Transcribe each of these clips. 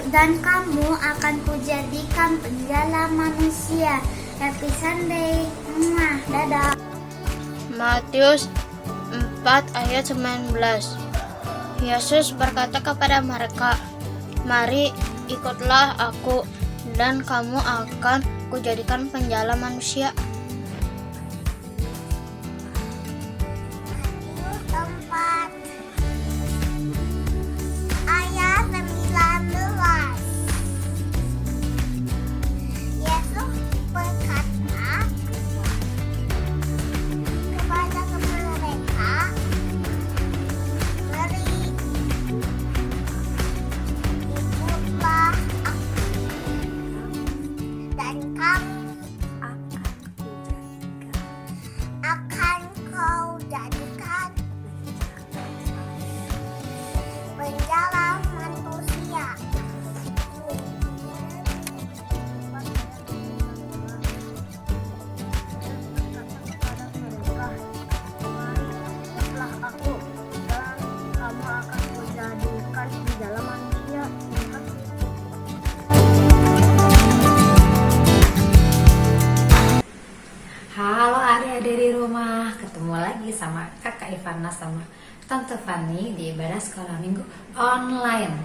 dan kamu akan kujadikan penjala manusia. Happy Sunday. Dadah. Matius 4 ayat 19. Yesus berkata kepada mereka, "Mari ikutlah aku, dan kamu akan kujadikan penjala manusia." Matius 4 ayat 19. Yesus berkata kepada mereka, "Mari ikutlah aku, dan kamu akan kau jadikan penjala manusia." Aku dan kamu akan kujadikan penjala manusia. Halo adik-adik di rumah, ketemu lagi sama kakak Ivana sama tante Fani di ibadah sekolah minggu online.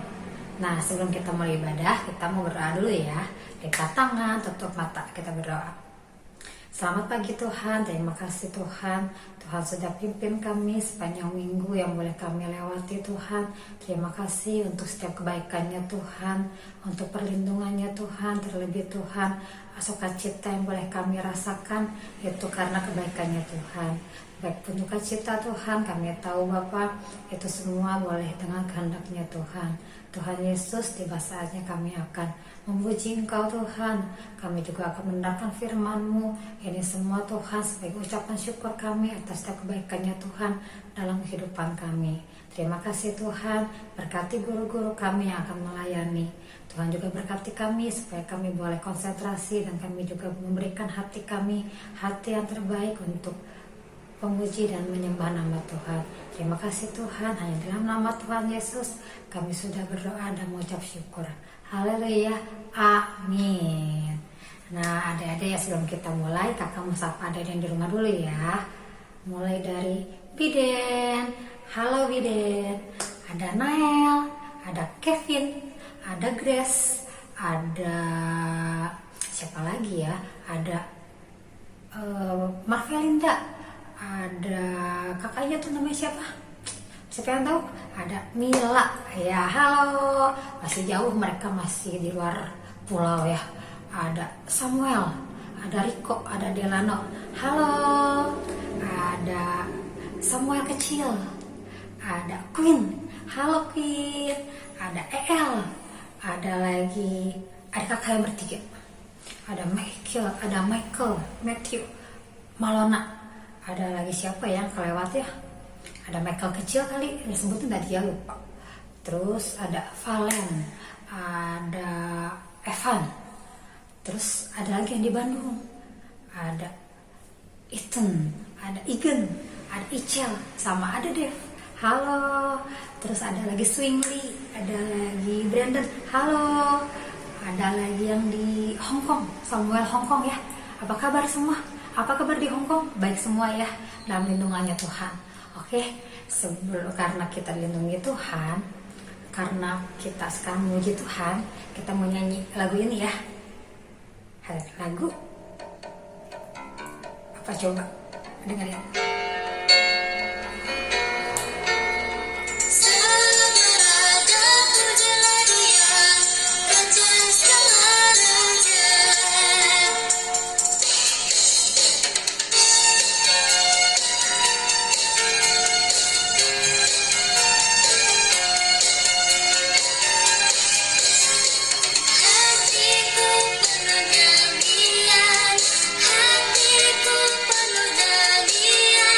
Nah, sebelum kita mulai ibadah, kita mau berdoa dulu ya. Lipat tangan, tutup mata, kita berdoa. Selamat pagi Tuhan, terima kasih Tuhan. Tuhan sudah pimpin kami sepanjang minggu yang boleh kami lewati Tuhan. Terima kasih untuk setiap kebaikannya Tuhan, untuk perlindungannya Tuhan, terlebih Tuhan sukacita yang boleh kami rasakan itu karena kebaikannya Tuhan. Baik pun sukacita Tuhan, kami tahu Bapa itu semua boleh dengan kehendaknya Tuhan. Tuhan Yesus, tiba saatnya kami akan memuji Engkau Tuhan. Kami juga akan mendengarkan firman-Mu. Ini semua Tuhan sebagai ucapan syukur kami atas setiap kebaikannya Tuhan dalam kehidupan kami. Terima kasih Tuhan, berkati guru-guru kami yang akan melayani. Tuhan juga berkati kami supaya kami boleh konsentrasi, dan kami juga memberikan hati kami, hati yang terbaik untuk memuji dan menyembah nama Tuhan. Terima kasih Tuhan, hanya dalam nama Tuhan Yesus kami sudah berdoa dan mengucap syukur. Haleluya, amin. Nah adik-adik ya, sebelum kita mulai, kakak mau sapa adik yang di rumah dulu ya. Mulai dari Biden. Halo Biden. Ada Nael, ada Kevin, ada Grace, ada siapa lagi ya? Ada Marvelinda, ada kakaknya tuh namanya siapa? Siapa yang tahu? Ada Mila. Ya halo, masih jauh mereka, masih di luar pulau ya. Ada Samuel, ada Riko, ada Delano. Halo, ada Samuel kecil, ada Queen. Halo Queen, ada El, ada lagi ada kakak yang bertiga, ada Michael, Matthew, Malona, ada lagi siapa yang kelewat ya? Ada Michael kecil kali, disebutin tadi ya lupa. Terus ada Valen, ada Evan, terus ada lagi yang di Bandung, ada Ethan, ada Igen, ada Ichel, sama ada Dev. Halo, terus ada lagi Swingly, ada lagi Brandon. Halo, ada lagi yang di Hong Kong, Samuel Hong Kong ya. Apa kabar semua? Apa kabar di Hong Kong? Baik semua ya, dalam lindungannya Tuhan. Oke, karena kita dilindungi Tuhan, karena kita sekarang memuji Tuhan, kita mau nyanyi lagu ini ya. Lagu apa coba? Dengerin. Hatiku penuh nyanyian,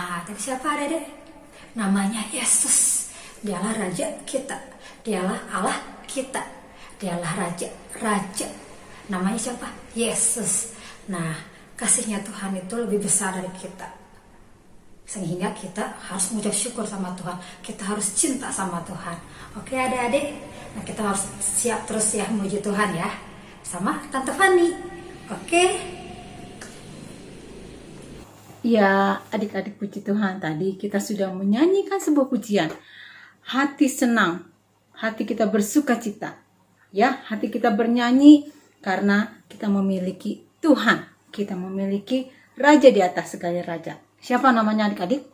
Nah, tadi siapa Adik? Namanya Yesus. Dialah Raja kita. Dialah Allah kita. Dialah Raja. Namanya siapa? Yesus. Nah, kasihnya Tuhan itu lebih besar dari kita. Sehingga kita harus mengucap syukur sama Tuhan. Kita harus cinta sama Tuhan. Oke adik-adik. Nah, kita harus siap terus ya memuji Tuhan ya. Sama Tante Fani. Oke. Ya, adik-adik puji Tuhan, tadi kita sudah menyanyikan sebuah pujian. Hati senang, hati kita bersuka cita. Ya, hati kita bernyanyi karena kita memiliki Tuhan. Kita memiliki Raja di atas segala raja. Siapa namanya adik-adik?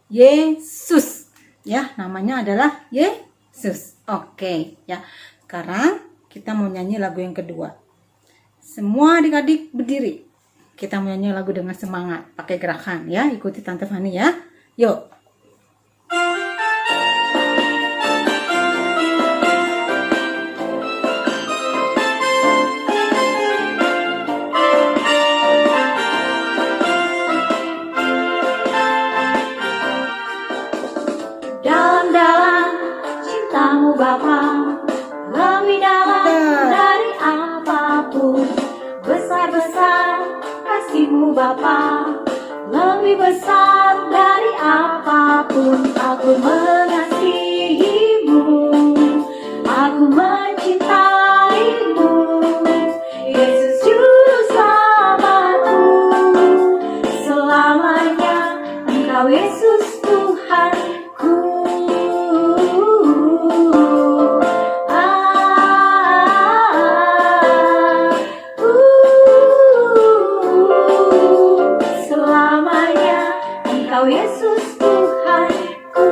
Yesus. Ya, namanya adalah Yesus. Oke, ya. Sekarang kita mau nyanyi lagu yang kedua. Semua adik-adik berdiri. Kita menyanyi lagu dengan semangat, pakai gerakan ya. Ikuti Tante Fani ya. Yuk. Dalam-dalam cintamu Bapa, lebih dalam dari apapun. Besar-besar kasihmu Bapa, lebih besar dari apapun. Aku mengasihimu, aku mencintaimu. Yesus juru selamatku, selamanya Engkau Yesus Tuhanku. Selamanya Engkau Yesus Tuhanku.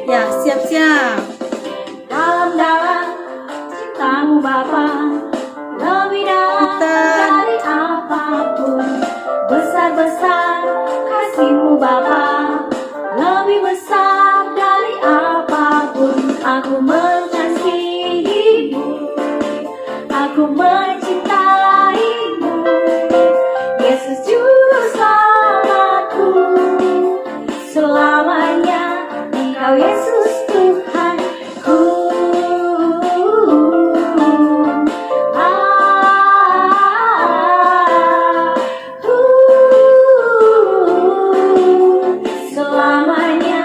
Ya, siap-siap. Dalam-dalam cintamu Bapa, lebih dalam dari apapun. Besar-besar kasihmu Bapa, lebih besar dari apapun. Aku mengasihimu, aku mencintaimu. Yesus juru selamatku, selamanya Engkau Yesus Tuhanku. Selamanya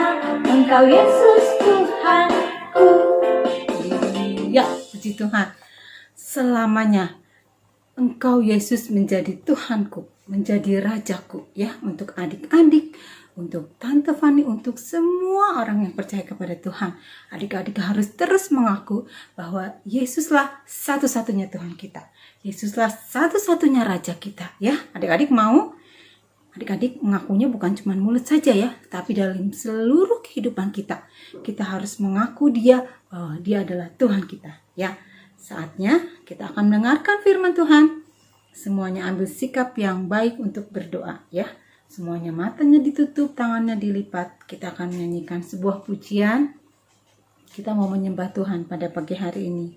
Engkau Yesus Tuhanku. Ya, puji Tuhan. Selamanya Engkau Yesus menjadi Tuhanku, menjadi Rajaku ya, untuk adik-adik, untuk Tante Fani, untuk semua orang yang percaya kepada Tuhan. Adik-adik harus terus mengaku bahwa Yesuslah satu-satunya Tuhan kita. Yesuslah satu-satunya Raja kita ya. Adik-adik mau? Adik-adik mengakunya bukan cuma mulut saja ya, tapi dalam seluruh kehidupan kita. Kita harus mengaku Dia bahwa Dia adalah Tuhan kita ya. Saatnya kita akan mendengarkan firman Tuhan. Semuanya ambil sikap yang baik untuk berdoa ya. Semuanya matanya ditutup, tangannya dilipat. Kita akan menyanyikan sebuah pujian. Kita mau menyembah Tuhan pada pagi hari ini.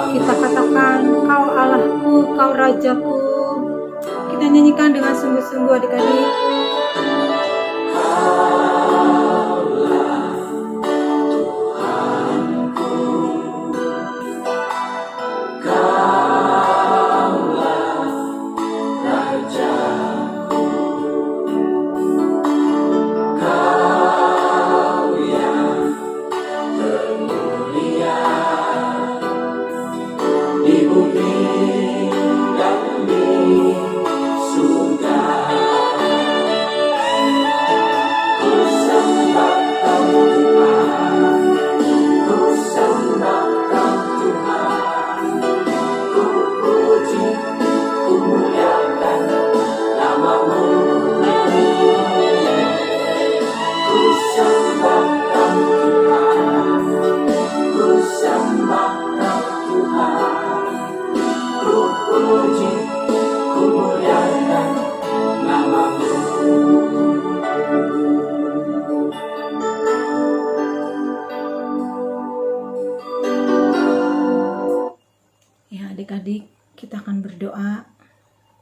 Kita katakan, Kau Allahku, Kau Rajaku. Kita nyanyikan dengan sungguh-sungguh adik-adik.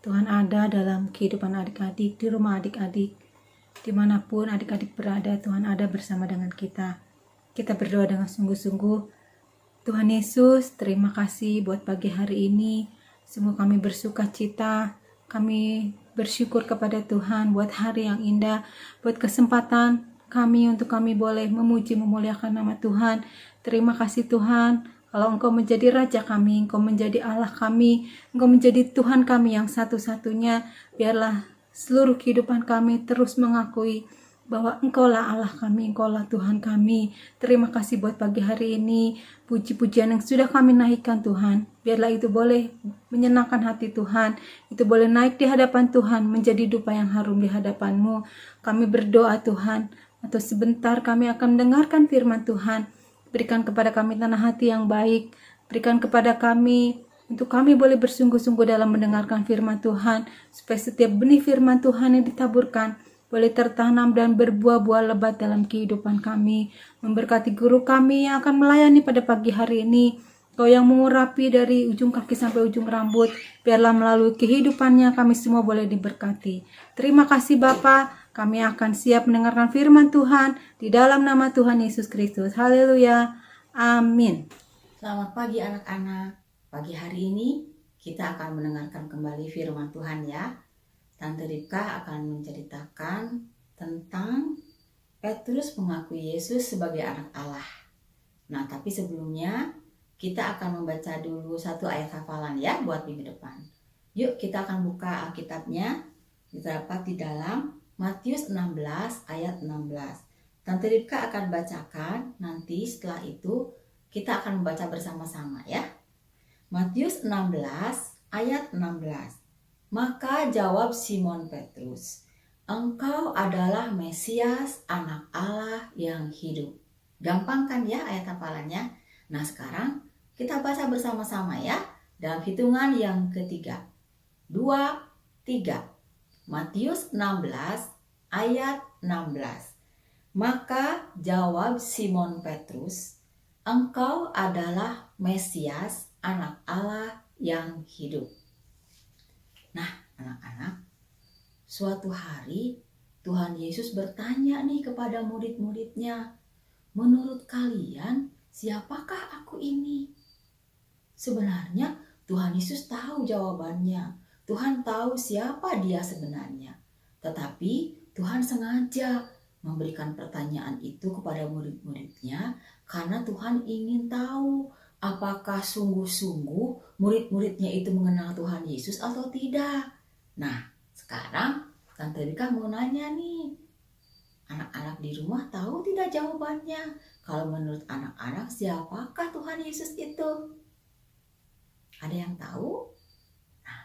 Tuhan ada dalam kehidupan adik-adik, di rumah adik-adik, dimanapun adik-adik berada, Tuhan ada bersama dengan kita. Kita berdoa dengan sungguh-sungguh. Tuhan Yesus, terima kasih buat pagi hari ini. Sungguh kami bersuka cita, kami bersyukur kepada Tuhan buat hari yang indah, buat kesempatan kami untuk kami boleh memuji memuliakan nama Tuhan. Terima kasih Tuhan, kalau Engkau menjadi Raja kami, Engkau menjadi Allah kami, Engkau menjadi Tuhan kami yang satu-satunya. Biarlah seluruh kehidupan kami terus mengakui bahwa Engkaulah Allah kami, Engkaulah Tuhan kami. Terima kasih buat pagi hari ini, puji-pujian yang sudah kami naikkan Tuhan. Biarlah itu boleh menyenangkan hati Tuhan, itu boleh naik di hadapan Tuhan, menjadi dupa yang harum di hadapan-Mu. Kami berdoa Tuhan, atau sebentar kami akan mendengarkan firman Tuhan. Berikan kepada kami tanah hati yang baik, berikan kepada kami untuk kami boleh bersungguh-sungguh dalam mendengarkan firman Tuhan, supaya setiap benih firman Tuhan yang ditaburkan boleh tertanam dan berbuah-buah lebat dalam kehidupan kami. Memberkati guru kami yang akan melayani pada pagi hari ini. Kau yang mengurapi dari ujung kaki sampai ujung rambut, biarlah melalui kehidupannya kami semua boleh diberkati. Terima kasih Bapa. Kami akan siap mendengarkan firman Tuhan di dalam nama Tuhan Yesus Kristus. Haleluya. Amin. Selamat pagi anak-anak. Pagi hari ini kita akan mendengarkan kembali firman Tuhan ya. Tante Ripka akan menceritakan tentang Petrus mengakui Yesus sebagai anak Allah. Nah, tapi sebelumnya kita akan membaca dulu satu ayat hafalan ya buat minggu depan. Yuk kita akan buka Alkitabnya. Terdapat di dalam Matius 16 ayat 16. Tante Ripka akan bacakan, nanti setelah itu kita akan membaca bersama-sama ya. Matius 16 ayat 16. Maka jawab Simon Petrus, "Engkau adalah Mesias, anak Allah yang hidup." Gampang kan ya ayat hafalannya? Nah sekarang kita baca bersama-sama ya. Dalam hitungan yang ketiga. 2, 3. Matius 16 ayat 16. Maka jawab Simon Petrus, "Engkau adalah Mesias, anak Allah yang hidup." Nah, anak-anak, suatu hari Tuhan Yesus bertanya nih kepada murid-muridnya, "Menurut kalian, siapakah aku ini?" Sebenarnya Tuhan Yesus tahu jawabannya. Tuhan tahu siapa dia sebenarnya. Tetapi Tuhan sengaja memberikan pertanyaan itu kepada murid-muridnya karena Tuhan ingin tahu apakah sungguh-sungguh murid-muridnya itu mengenal Tuhan Yesus atau tidak. Nah, sekarang Tante Rika mau nanya nih. Anak-anak di rumah tahu tidak jawabannya? Kalau menurut anak-anak, siapakah Tuhan Yesus itu? Ada yang tahu? Nah,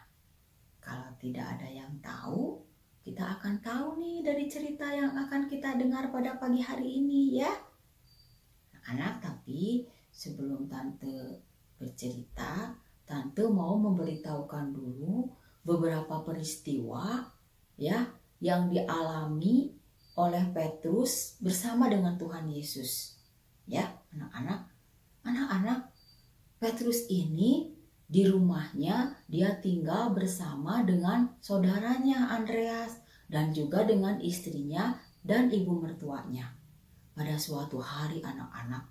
kalau tidak ada yang tahu, kita akan tahu nih dari cerita yang akan kita dengar pada pagi hari ini ya. Anak, tapi sebelum Tante bercerita, Tante mau memberitahukan dulu beberapa peristiwa ya yang dialami oleh Petrus bersama dengan Tuhan Yesus. Ya, anak-anak, Petrus ini di rumahnya dia tinggal bersama dengan saudaranya Andreas dan juga dengan istrinya dan ibu mertuanya. Pada suatu hari anak-anak,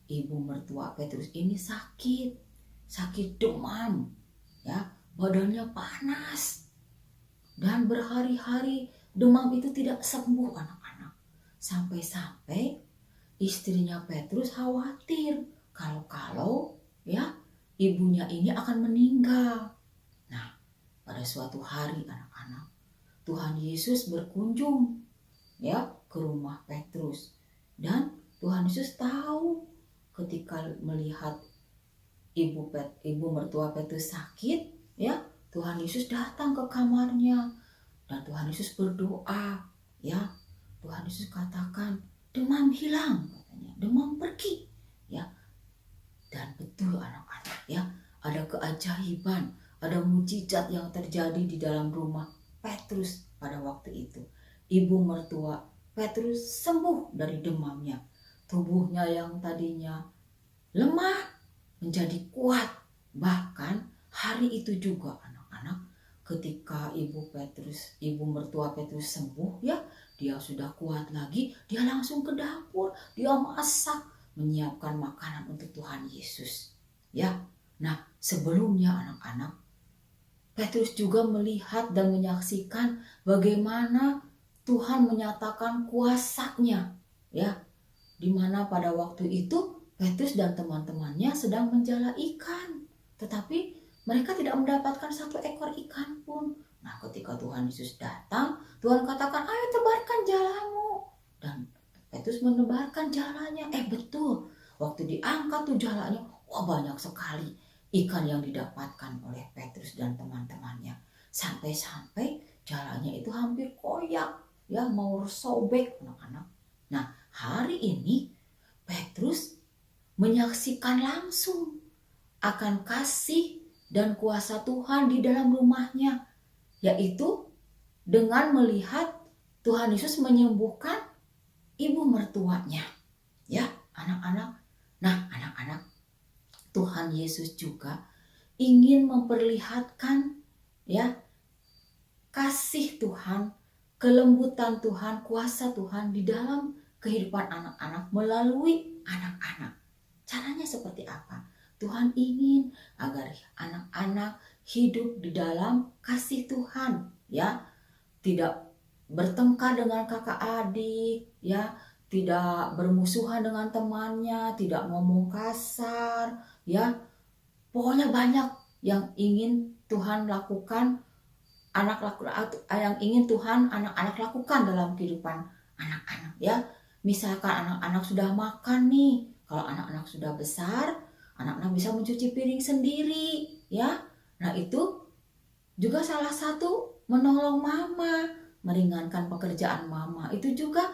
ibu mertua Petrus ini sakit demam, ya, badannya panas dan berhari-hari demam itu tidak sembuh anak-anak. Sampai-sampai istrinya Petrus khawatir kalau ya ibunya ini akan meninggal. Nah, pada suatu hari anak-anak, Tuhan Yesus berkunjung ya ke rumah Petrus dan Tuhan Yesus tahu ketika melihat ibu mertua Petrus sakit, ya, Tuhan Yesus datang ke kamarnya dan Tuhan Yesus berdoa, ya. Tuhan Yesus katakan, "Demam hilang," katanya, "demam pergi." Ya. Dan betul anak-anak, ya, ada keajaiban, ada mujizat yang terjadi di dalam rumah Petrus pada waktu itu. Ibu mertua Petrus sembuh dari demamnya. Tubuhnya yang tadinya lemah menjadi kuat. Bahkan hari itu juga anak-anak, ketika ibu mertua Petrus sembuh ya, dia sudah kuat lagi, dia langsung ke dapur, dia masak, menyiapkan makanan untuk Tuhan Yesus. Ya, nah sebelumnya anak-anak, Petrus juga melihat dan menyaksikan bagaimana Tuhan menyatakan kuasa-Nya, ya, dimana pada waktu itu Petrus dan teman-temannya sedang menjala ikan, tetapi mereka tidak mendapatkan satu ekor ikan pun. Nah, ketika Tuhan Yesus datang, Tuhan katakan, ayo tebarkan jalamu. Dan Petrus menebarkan jalanya. Betul, waktu diangkat tuh jalanya, wah banyak sekali ikan yang didapatkan oleh Petrus dan teman-temannya. Sampai-sampai jalanya itu hampir koyak, ya mau sobek anak-anak. Nah, hari ini Petrus menyaksikan langsung akan kasih dan kuasa Tuhan di dalam rumahnya, yaitu dengan melihat Tuhan Yesus menyembuhkan ibu mertuanya. Ya, anak-anak. Nah, anak-anak, Tuhan Yesus juga ingin memperlihatkan ya kasih Tuhan, kelembutan Tuhan, kuasa Tuhan di dalam kehidupan anak-anak melalui anak-anak. Caranya seperti apa? Tuhan ingin agar anak-anak hidup di dalam kasih Tuhan, ya. Tidak bertengkar dengan kakak adik, ya. Tidak bermusuhan dengan temannya, tidak ngomong kasar, ya. Pokoknya banyak yang ingin Tuhan lakukan, yang ingin Tuhan anak-anak lakukan dalam kehidupan anak-anak, ya. Misalkan anak-anak sudah makan nih, kalau anak-anak sudah besar, anak-anak bisa mencuci piring sendiri, ya. Nah, itu juga salah satu menolong mama, meringankan pekerjaan mama. Itu juga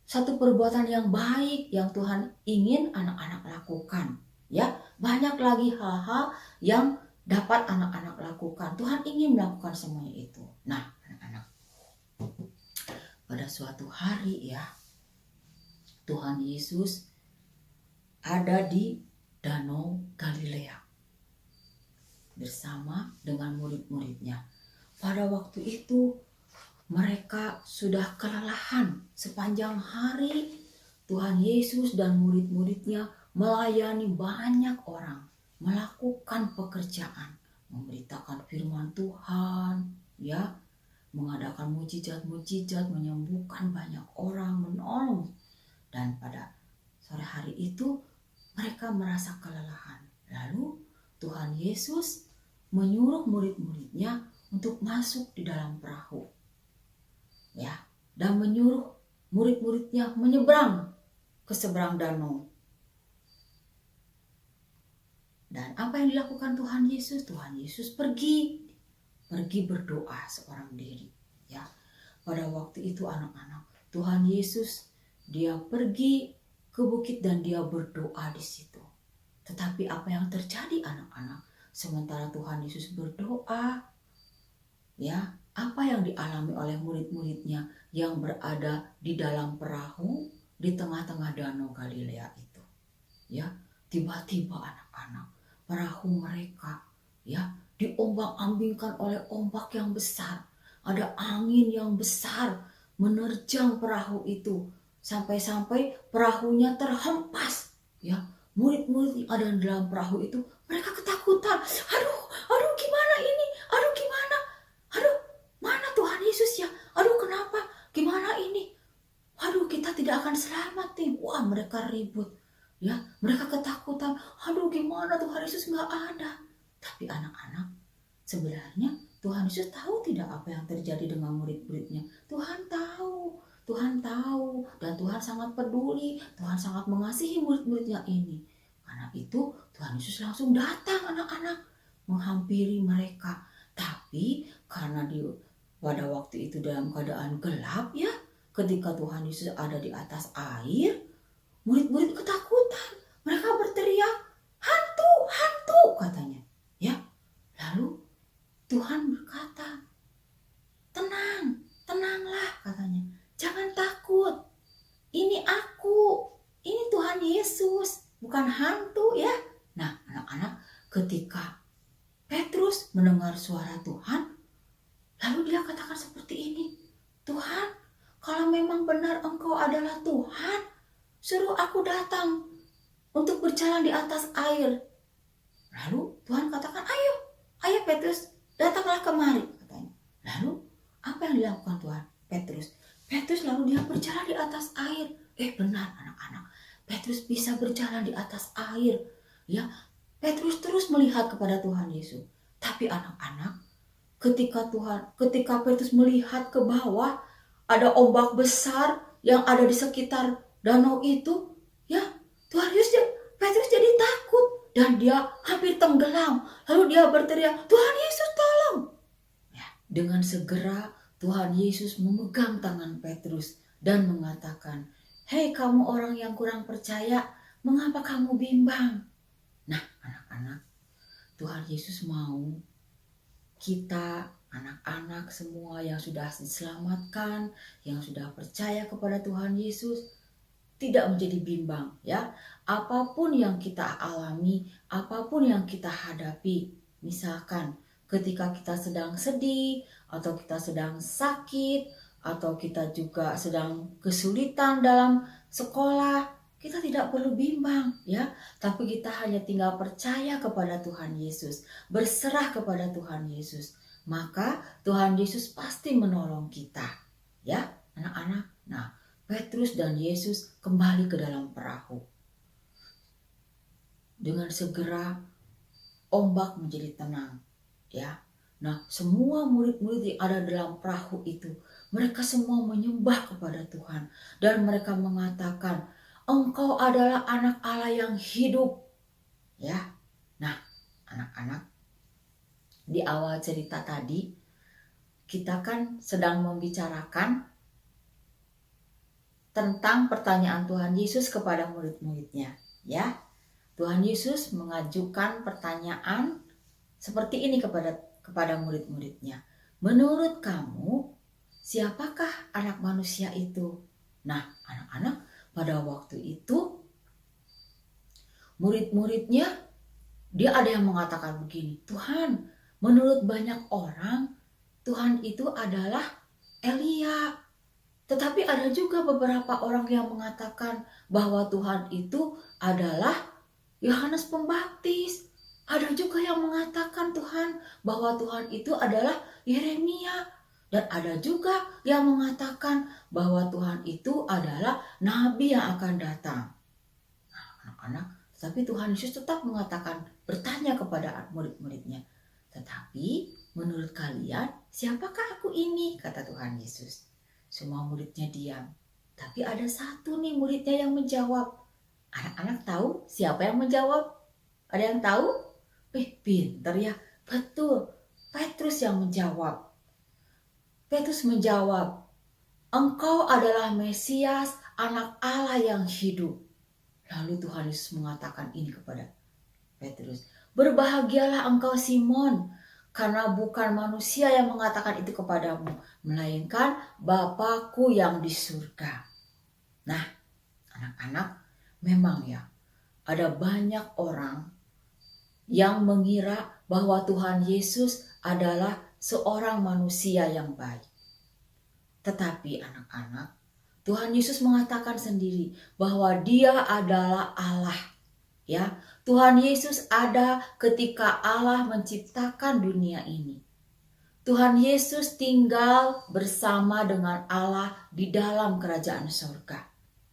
satu perbuatan yang baik yang Tuhan ingin anak-anak lakukan, ya. Banyak lagi hal-hal yang dapat anak-anak lakukan. Tuhan ingin melakukan semuanya itu. Nah, anak-anak, pada suatu hari ya, Tuhan Yesus ada di Danau Galilea bersama dengan murid-muridnya. Pada waktu itu mereka sudah kelelahan sepanjang hari. Tuhan Yesus dan murid-muridnya melayani banyak orang, melakukan pekerjaan, memberitakan firman Tuhan, ya, mengadakan mujizat-mujizat, menyembuhkan banyak orang, menolong. Dan pada sore hari itu mereka merasa kelelahan. Lalu Tuhan Yesus menyuruh murid-muridnya untuk masuk di dalam perahu, ya, dan menyuruh murid-muridnya menyeberang ke seberang danau. Dan apa yang dilakukan Tuhan Yesus? Tuhan Yesus pergi berdoa seorang diri, ya. Pada waktu itu anak-anak, Tuhan Yesus dia pergi ke bukit dan dia berdoa di situ. Tetapi apa yang terjadi anak-anak? Sementara Tuhan Yesus berdoa, ya, apa yang dialami oleh murid-muridnya yang berada di dalam perahu di tengah-tengah Danau Galilea itu, ya, tiba-tiba anak-anak, perahu mereka, ya, diombang-ambingkan oleh ombak yang besar. Ada angin yang besar menerjang perahu itu. Sampai-sampai perahunya terhempas, ya. Murid-murid yang ada di dalam perahu itu, mereka ketakutan. Aduh, gimana ini? Aduh, gimana? Aduh, mana Tuhan Yesus ya? Aduh, kenapa? Gimana ini? Aduh, kita tidak akan selamat nih. Wah, mereka ribut, ya. Mereka ketakutan. Aduh, gimana Tuhan Yesus nggak ada? Tapi anak-anak, sebenarnya Tuhan Yesus tahu tidak apa yang terjadi dengan murid-muridnya. Tuhan tahu dan Tuhan sangat peduli, Tuhan sangat mengasihi murid-muridnya ini. Karena itu Tuhan Yesus langsung datang anak-anak, menghampiri mereka. Tapi karena pada waktu itu dalam keadaan gelap, ya, ketika Tuhan Yesus ada di atas air, murid-murid ketakutan. Mereka berteriak, hantu katanya, ya. Lalu Tuhan berkata, tenanglah katanya. Jangan takut, ini aku, ini Tuhan Yesus, bukan hantu, ya. Nah, anak-anak, ketika Petrus mendengar suara Tuhan, memang benar engkau adalah Tuhan, suruh aku datang untuk berjalan di atas air. Lalu Tuhan katakan, ayo Petrus, datanglah kemari, katanya. Lalu apa yang dilakukan Tuhan? Petrus lalu dia berjalan di atas air. Benar anak-anak, Petrus bisa berjalan di atas air. Ya, Petrus terus melihat kepada Tuhan Yesus. Tapi anak-anak, ketika Petrus melihat ke bawah, ada ombak besar yang ada di sekitar danau itu, ya, Petrus jadi takut dan dia hampir tenggelam. Lalu dia berteriak, Tuhan Yesus tolong. Ya, dengan segera Tuhan Yesus memegang tangan Petrus dan mengatakan, hei kamu orang yang kurang percaya, mengapa kamu bimbang? Nah anak-anak, Tuhan Yesus mau kita anak-anak semua yang sudah diselamatkan, yang sudah percaya kepada Tuhan Yesus, tidak menjadi bimbang, ya. Apapun yang kita alami, apapun yang kita hadapi, misalkan ketika kita sedang sedih, atau kita sedang sakit, atau kita juga sedang kesulitan dalam sekolah, kita tidak perlu bimbang, ya. Tapi kita hanya tinggal percaya kepada Tuhan Yesus, berserah kepada Tuhan Yesus. Maka Tuhan Yesus pasti menolong kita, ya anak-anak. Nah, Petrus dan Yesus kembali ke dalam perahu. Dengan segera ombak menjadi tenang, ya. Nah, semua murid-murid yang ada dalam perahu itu, mereka semua menyembah kepada Tuhan dan mereka mengatakan, Engkau adalah anak Allah yang hidup, ya. Nah, anak-anak, di awal cerita tadi kita kan sedang membicarakan tentang pertanyaan Tuhan Yesus kepada murid-muridnya, ya. Tuhan Yesus mengajukan pertanyaan seperti ini kepada murid-muridnya. Menurut kamu, siapakah anak manusia itu? Nah, anak-anak, pada waktu itu murid-muridnya, dia ada yang mengatakan begini, Tuhan, menurut banyak orang, Tuhan itu adalah Elia. Tetapi ada juga beberapa orang yang mengatakan bahwa Tuhan itu adalah Yohanes Pembaptis. Ada juga yang mengatakan bahwa Tuhan itu adalah Yeremia. Dan ada juga yang mengatakan bahwa Tuhan itu adalah Nabi yang akan datang. Nah, anak-anak, tetapi Tuhan Yesus tetap mengatakan, bertanya kepada murid-muridnya, tetapi menurut kalian siapakah aku ini? Kata Tuhan Yesus. Semua muridnya diam. Tapi ada satu nih muridnya yang menjawab. Anak-anak tahu siapa yang menjawab? Ada yang tahu? Pintar ya. Betul, Petrus yang menjawab. Petrus menjawab, Engkau adalah Mesias, anak Allah yang hidup. Lalu Tuhan Yesus mengatakan ini kepada Petrus. Berbahagialah engkau Simon, karena bukan manusia yang mengatakan itu kepadamu, melainkan Bapa-Ku yang di surga. Nah, anak-anak, memang ya, ada banyak orang yang mengira bahwa Tuhan Yesus adalah seorang manusia yang baik. Tetapi anak-anak, Tuhan Yesus mengatakan sendiri bahwa Dia adalah Allah. Ya, Tuhan Yesus ada ketika Allah menciptakan dunia ini. Tuhan Yesus tinggal bersama dengan Allah di dalam kerajaan surga.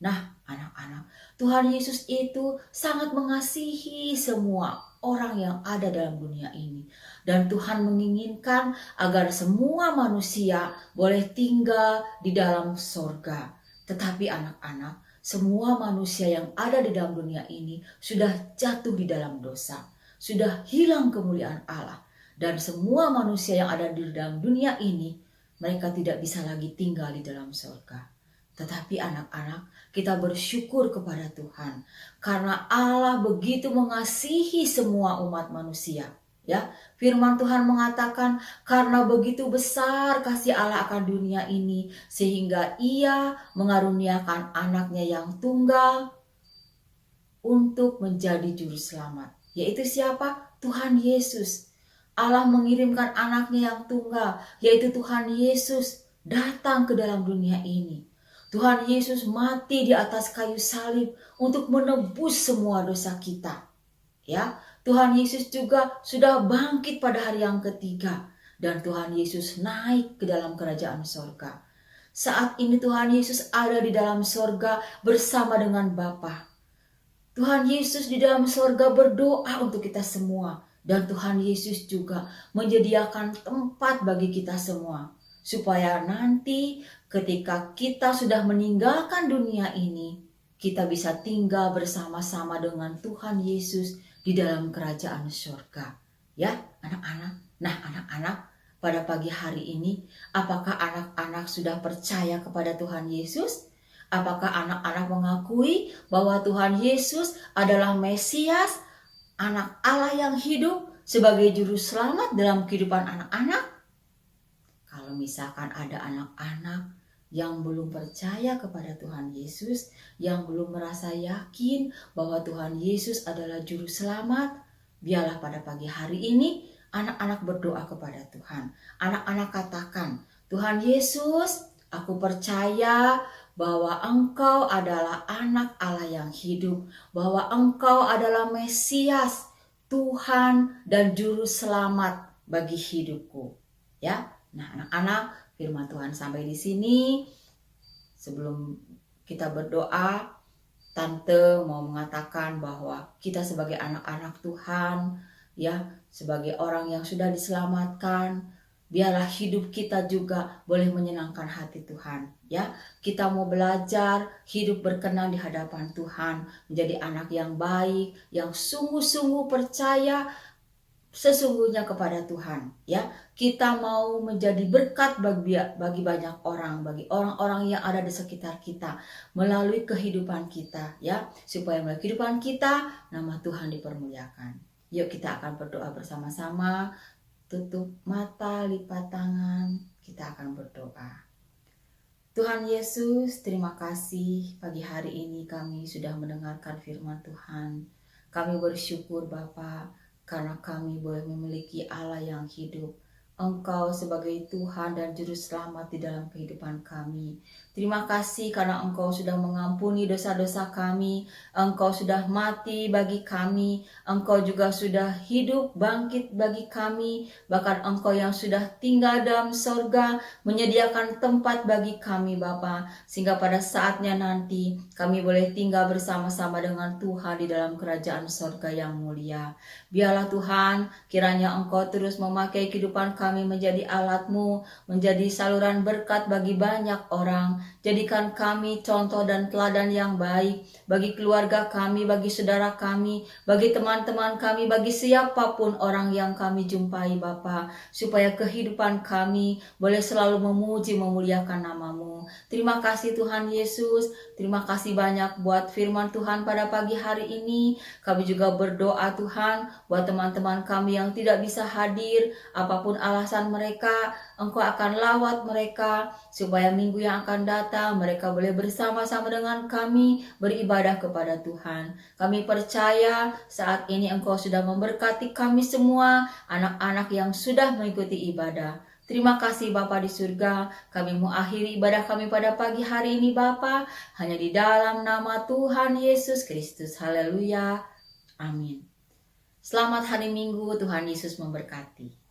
Nah, anak-anak, Tuhan Yesus itu sangat mengasihi semua orang yang ada dalam dunia ini. Dan Tuhan menginginkan agar semua manusia boleh tinggal di dalam surga. Tetapi anak-anak, semua manusia yang ada di dalam dunia ini sudah jatuh di dalam dosa. Sudah hilang kemuliaan Allah. Dan semua manusia yang ada di dalam dunia ini, mereka tidak bisa lagi tinggal di dalam surga. Tetapi anak-anak, kita bersyukur kepada Tuhan. Karena Allah begitu mengasihi semua umat manusia. Ya, firman Tuhan mengatakan karena begitu besar kasih Allah akan dunia ini sehingga Ia mengaruniakan anaknya yang tunggal untuk menjadi juru selamat. Yaitu siapa? Tuhan Yesus. Allah mengirimkan anaknya yang tunggal, yaitu Tuhan Yesus, datang ke dalam dunia ini. Tuhan Yesus mati di atas kayu salib untuk menebus semua dosa kita. Ya, Tuhan Yesus juga sudah bangkit pada hari yang ketiga dan Tuhan Yesus naik ke dalam kerajaan sorga. Saat ini Tuhan Yesus ada di dalam sorga bersama dengan Bapa. Tuhan Yesus di dalam sorga berdoa untuk kita semua. Dan Tuhan Yesus juga menyediakan tempat bagi kita semua. Supaya nanti ketika kita sudah meninggalkan dunia ini, kita bisa tinggal bersama-sama dengan Tuhan Yesus di dalam kerajaan sorga. Ya anak-anak. Nah anak-anak, pada pagi hari ini, apakah anak-anak sudah percaya kepada Tuhan Yesus? Apakah anak-anak mengakui bahwa Tuhan Yesus adalah Mesias, anak Allah yang hidup sebagai juru selamat dalam kehidupan anak-anak? Kalau misalkan ada anak-anak yang belum percaya kepada Tuhan Yesus, yang belum merasa yakin bahwa Tuhan Yesus adalah juru selamat, biarlah pada pagi hari ini anak-anak berdoa kepada Tuhan. Anak-anak katakan, Tuhan Yesus, aku percaya bahwa Engkau adalah anak Allah yang hidup, bahwa Engkau adalah Mesias, Tuhan dan Juru Selamat bagi hidupku. Ya, nah anak-anak, firman Tuhan sampai di sini. Sebelum kita berdoa, Tante mau mengatakan bahwa kita sebagai anak-anak Tuhan, ya, sebagai orang yang sudah diselamatkan, biarlah hidup kita juga boleh menyenangkan hati Tuhan. Ya, kita mau belajar hidup berkenan di hadapan Tuhan, menjadi anak yang baik, yang sungguh-sungguh percaya sesungguhnya kepada Tuhan. Ya, kita mau menjadi berkat bagi banyak orang, bagi orang-orang yang ada di sekitar kita, melalui kehidupan kita, ya, supaya melalui kehidupan kita nama Tuhan dipermuliakan. Yuk kita akan berdoa bersama-sama. Tutup mata, lipat tangan, kita akan berdoa. Tuhan Yesus, terima kasih pagi hari ini kami sudah mendengarkan firman Tuhan. Kami bersyukur Bapa, karena kami boleh memiliki Allah yang hidup. Engkau sebagai Tuhan dan Juru Selamat di dalam kehidupan kami. Terima kasih karena Engkau sudah mengampuni dosa-dosa kami. Engkau sudah mati bagi kami. Engkau juga sudah hidup bangkit bagi kami. Bahkan Engkau yang sudah tinggal dalam sorga menyediakan tempat bagi kami Bapa. Sehingga pada saatnya nanti kami boleh tinggal bersama-sama dengan Tuhan di dalam kerajaan sorga yang mulia. Biarlah Tuhan, kiranya Engkau terus memakai kehidupan kami menjadi alat-Mu, menjadi saluran berkat bagi banyak orang. Jadikan kami contoh dan teladan yang baik bagi keluarga kami, bagi saudara kami, bagi teman-teman kami, bagi siapapun orang yang kami jumpai Bapa, supaya kehidupan kami boleh selalu memuji memuliakan nama-Mu. Terima kasih Tuhan Yesus, terima kasih banyak buat firman Tuhan pada pagi hari ini. Kami juga berdoa Tuhan buat teman-teman kami yang tidak bisa hadir, apapun alasan mereka, Engkau akan lawat mereka, supaya minggu yang akan datang mereka boleh bersama-sama dengan kami beribadah kepada Tuhan. Kami percaya saat ini Engkau sudah memberkati kami semua, anak-anak yang sudah mengikuti ibadah. Terima kasih Bapa di surga, kami mengakhiri ibadah kami pada pagi hari ini Bapa, hanya di dalam nama Tuhan Yesus Kristus. Haleluya. Amin. Selamat hari Minggu, Tuhan Yesus memberkati.